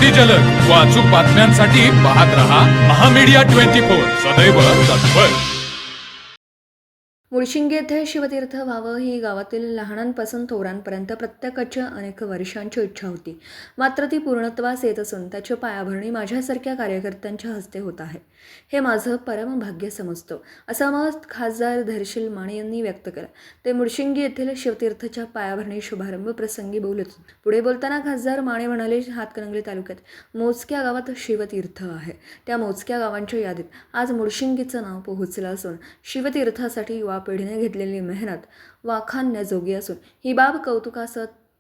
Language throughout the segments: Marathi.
अति जलद व अचूक बातम्यांसाठी पाहत रहा महामीडिया 24 सदैव तत्पर। मुळशिंगे येथे शिवतीर्थ व्हावं ही गावातील लहानांपासून थोरांपर्यंत प्रत्येकाची अनेक वर्षांची इच्छा होती. मात्र ती पूर्णत्वास येत असून त्याची पायाभरणी माझ्यासारख्या कार्यकर्त्यांच्या हस्ते होत आहे. हे माझं परम भाग्य समजतो, असं मत खासदार धैर्यशील माने यांनी व्यक्त केलं. ते मुळशिंगे येथील शिवतीर्थच्या पायाभरणी शुभारंभ प्रसंगी बोलत होते. पुढे बोलताना खासदार माने म्हणाले, हातकणंगले तालुक्यात मोजक्या गावात शिवतीर्थ आहे. त्या मोजक्या गावांच्या यादीत आज मुळशिंगेचं नाव पोहोचलं असून शिवतीर्थासाठी युवा पिढीने घेतलेली मेहनत वाखाणण्याजोगी असून ही बाब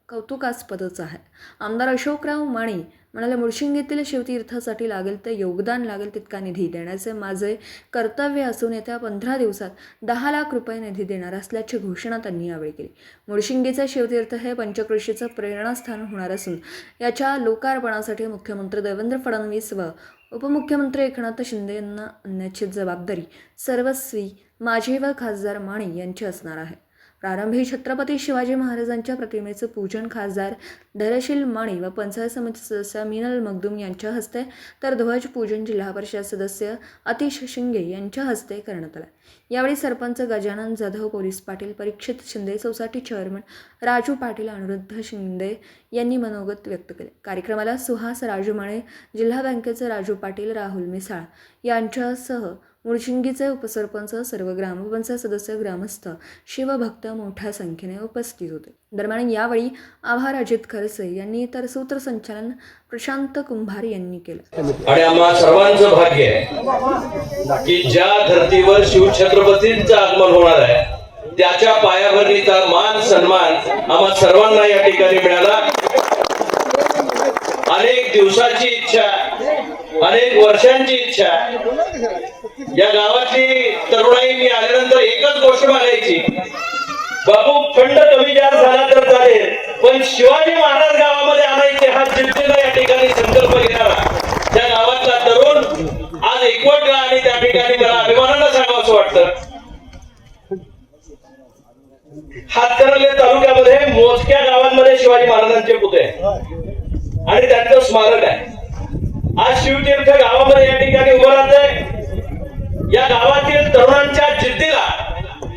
कौतुकास्पदच आहे. आमदार अशोकराव माने म्हणाले, मुळशिंगेतील शिवतीर्थासाठी लागेल ते योगदान, लागेल तितका निधी देण्याचे माझे कर्तव्य असून येत्या 15 दिवसात 10 लाख रुपये निधी देणार असल्याची घोषणा त्यांनी यावेळी केली. मुळशिंगेचे शिवतीर्थ हे पंचक्रोशीचं प्रेरणास्थान होणार असून याच्या लोकार्पणासाठी मुख्यमंत्री देवेंद्र फडणवीस व उपमुख्यमंत्री एकनाथ शिंदे यांना आणण्याची जबाबदारी सर्वस्वी माझी व खासदार माने यांची असणार आहे. प्रारंभी छत्रपती शिवाजी महाराजांच्या प्रतिमेचं पूजन खासदार धैर्यशील माने व पंचायत समिती सदस्य मिनल मखदूम यांच्या हस्ते तर ध्वज पूजन जिल्हा परिषद सदस्य अतिश शिंगे यांच्या हस्ते करण्यात आलं. यावेळी सरपंच गजानन जाधव, पोलीस पाटील परीक्षित शिंदे, सोसायटी चेअरमन राजू पाटील, अनिरुद्ध शिंदे यांनी मनोगत व्यक्त केले. कार्यक्रमाला सुहास राजू माने, जिल्हा बँकेचे राजू पाटील, राहुल मिसाळ यांच्यासह मुळशिंगेचे उपसरपंच, सर्व ग्रामपंचायत सदस्य, ग्रामस्थ, शिवभक्त मोठ्या संख्येने उपस्थित होते. दरम्यान यावेळी आभार अजित खरसे यांनी तर सूत्रसंचालन प्रशांत कुंभार यांनी केलं. आणि आम्हा सर्वांचं भाग्य आहे की ज्या धर्तीवर शिवछत्रपतींचं आगमन होणार आहे त्याच्या पायाभरणीचा मान सन्मान आम्हा सर्वांना या ठिकाणी मिळाला. अनेक दिवसाची इच्छा, अनेक वर्षांची इच्छा, या गावातली तरुणाई मी आल्यानंतर एकच गोष्ट मागायची, बाबू फंड कमी जास्त झाला तर चालेल पण शिवाजी महाराज गावामध्ये आणायचे हा जिद्दीने या ठिकाणी संकल्प घेणारा त्या गावातला तरुण आज एकवटला आणि त्या ठिकाणी मला अभिमानानं सांगावंसं वाटतं. हातकणंगले तालुक्यामध्ये मोजक्या गावांमध्ये शिवाजी महाराजांचे पुतळे आणि त्यांचं स्मारक आहे. आज शिवतीर्थ गावामध्ये या ठिकाणी उभं राहतंय. या गावातील तरुणांच्या जिद्दीला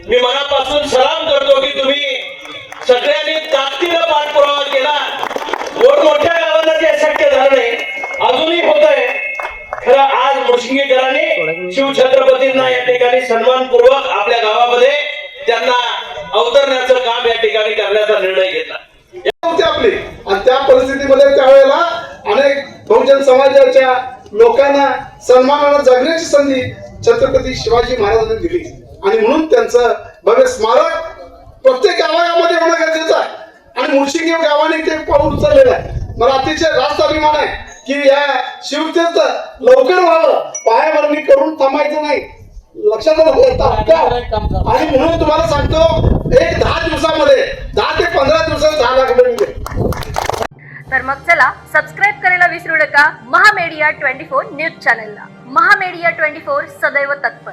मी मनापासून सलाम करतो की तुम्ही सगळ्यांनी ताकदीनं पाठपुरावा केला. मोठमोठ्या गावांना ते शक्य झालं नाही, अजूनही होतंय. खरं आज मुळशिंगेकरांनी शिवछत्रपतींना या ठिकाणी सन्मानपूर्वक आपल्या गावामध्ये त्यांना अवतरण्याचं काम या ठिकाणी करण्याचा निर्णय घेतला. आपली आणि त्या परिस्थितीमध्ये त्यावेळेला अनेक बहुजन समाजाच्या लोकांना सन्मानानं जगण्याची संधी छत्रपती शिवाजी महाराजांनी दिली आणि म्हणून त्यांचं भव्य स्मारक प्रत्येक गावामध्ये होणं गरजेचं आहे आणि मुळशिंगे गावाने ते पाऊल उचललेलं आहे. मला अतिशय रास्त अभिमान आहे की या शिवतीर्थ लवकर व्हावं, पायाभरणी करून थांबायचं नाही, लक्षात आणि म्हणून तुम्हाला सांगतो एक 10 दिवसामध्ये 10 ते 15 दिवसात 10 लाख रुपये मिळेल. तर मग चला सबस्क्राईब करायला विसरू नका महामीडिया 24 न्यूज चॅनलला. महामीडिया 24 सदैव तत्पर.